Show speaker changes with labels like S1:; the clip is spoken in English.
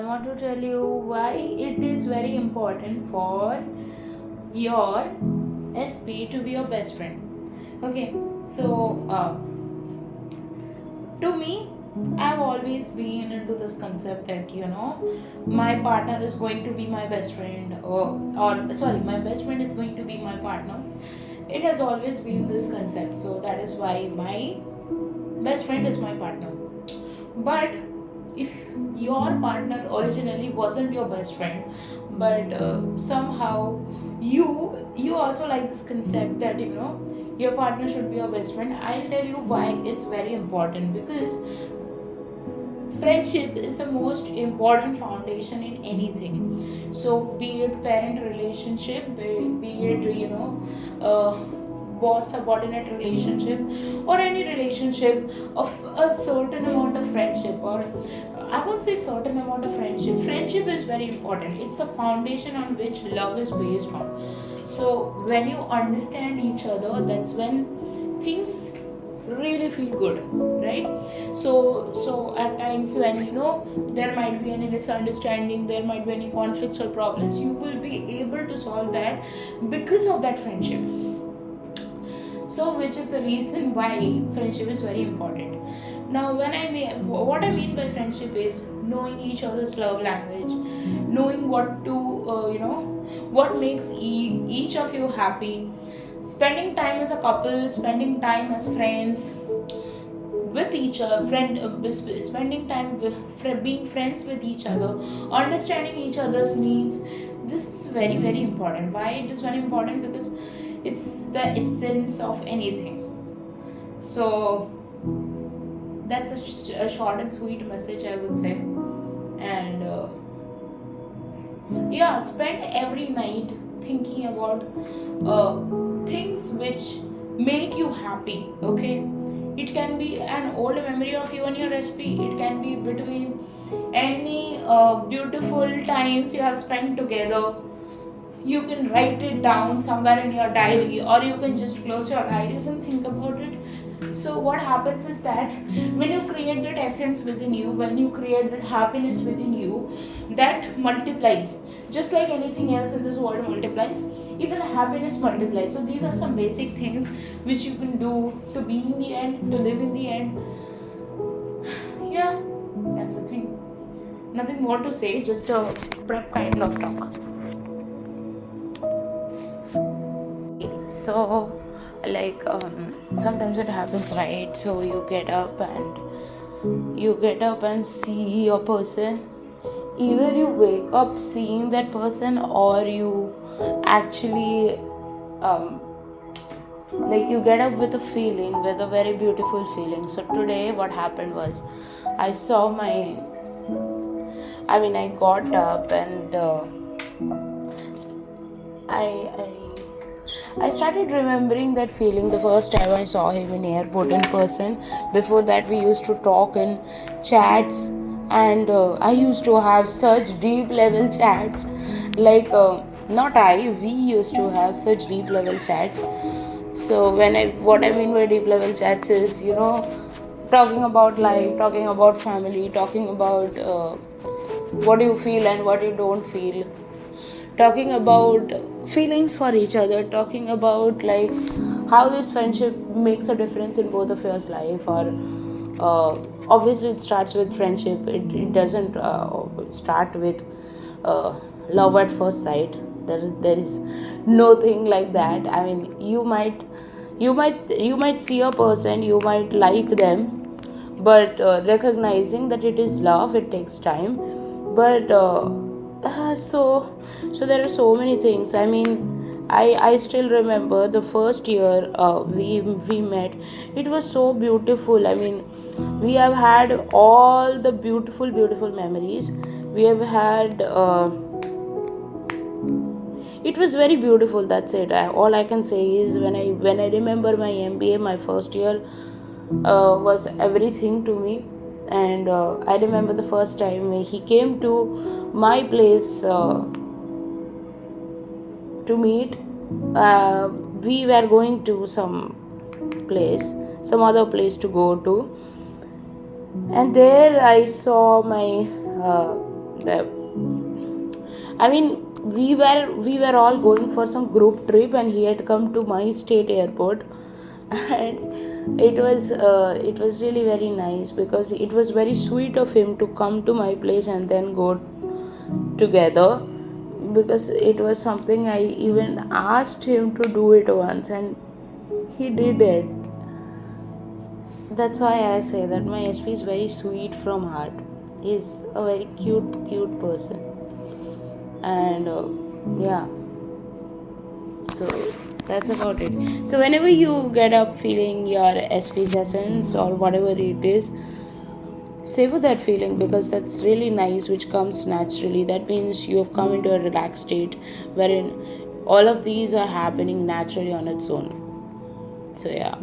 S1: I want to tell you why it is very important for your SP to be your best friend. Okay, so to me, I've always been into this concept that my partner is going to be my best friend, or sorry, my best friend is going to be my partner. It has always been this concept, so that is why my best friend is my partner. But if your partner originally wasn't your best friend, but somehow you also like this concept that your partner should be your best friend, I'll tell you why it's very important. Because friendship is the most important foundation in anything. So be it parent relationship, be it uh, boss subordinate relationship, or any relationship of a certain amount of friendship, or I won't say certain amount of friendship. Friendship is very important. It's the foundation on which love is based on. So when you understand each other, that's when things really feel good, right? So at times when there might be any misunderstanding, there might be any conflicts or problems, you will be able to solve that because of that friendship. So which is the reason why friendship is very important. Now when I mean, what I mean by friendship is knowing each other's love language, knowing what to what makes each of you happy, spending time as a couple, spending time as friends with each other, spending time with, being friends with each other, understanding each other's needs. This is very very important. Why it is very important? Because it's the essence of anything. So that's a short and sweet message, I would say. And yeah, spend every night thinking about things which make you happy. Okay, it can be an old memory of you and your SP. It can be between any beautiful times you have spent together. You can write it down somewhere in your diary, or you can just close your eyes and think about it. So what happens is that when you create that essence within you, when you create that happiness within you, that multiplies. Just like anything else in this world multiplies, even the happiness multiplies. So these are some basic things which you can do to be in the end, to live in the end. Yeah, that's the thing. Nothing more to say, just a prep kind of talk. So like sometimes it happens, right? So you get up and see your person. Either you wake up seeing that person, or you actually um, like you get up with a feeling, with a very beautiful feeling. So today what happened was, I saw my I got up and I I started remembering that feeling the first time I saw him in airport in person. Before that, we used to talk in chats, and I used to have such deep level chats. Like not I, we used to have such deep level chats. So what I mean by deep level chats is talking about life, talking about family, talking about what you feel and what you don't feel, talking about feelings for each other, talking about like how this friendship makes a difference in both of your life. Or obviously it starts with friendship. It doesn't start with love at first sight. There is nothing like that. I mean, you might see a person, you might like them, but recognizing that it is love, it takes time. But so there are so many things. I mean, I still remember the first year we met. It was so beautiful. I mean, we have had all the beautiful memories. We have had it was very beautiful. That's it. All I can say is, when I remember my MBA, my first year was everything to me. And I remember the first time he came to my place to meet. We were going to some other place to go to, and there I saw my The, I mean, we were all going for some group trip, and he had come to my state airport, and it was really very nice, because it was very sweet of him to come to my place and then go together, because it was something I even asked him to do it once, and he did it. That's why I say that my SP is very sweet from heart. He's a very cute person, and yeah. So that's about it. So whenever you get up feeling your SP's essence or whatever it is, savor that feeling, because that's really nice, which comes naturally. That means you have come into a relaxed state wherein all of these are happening naturally on its own. So yeah.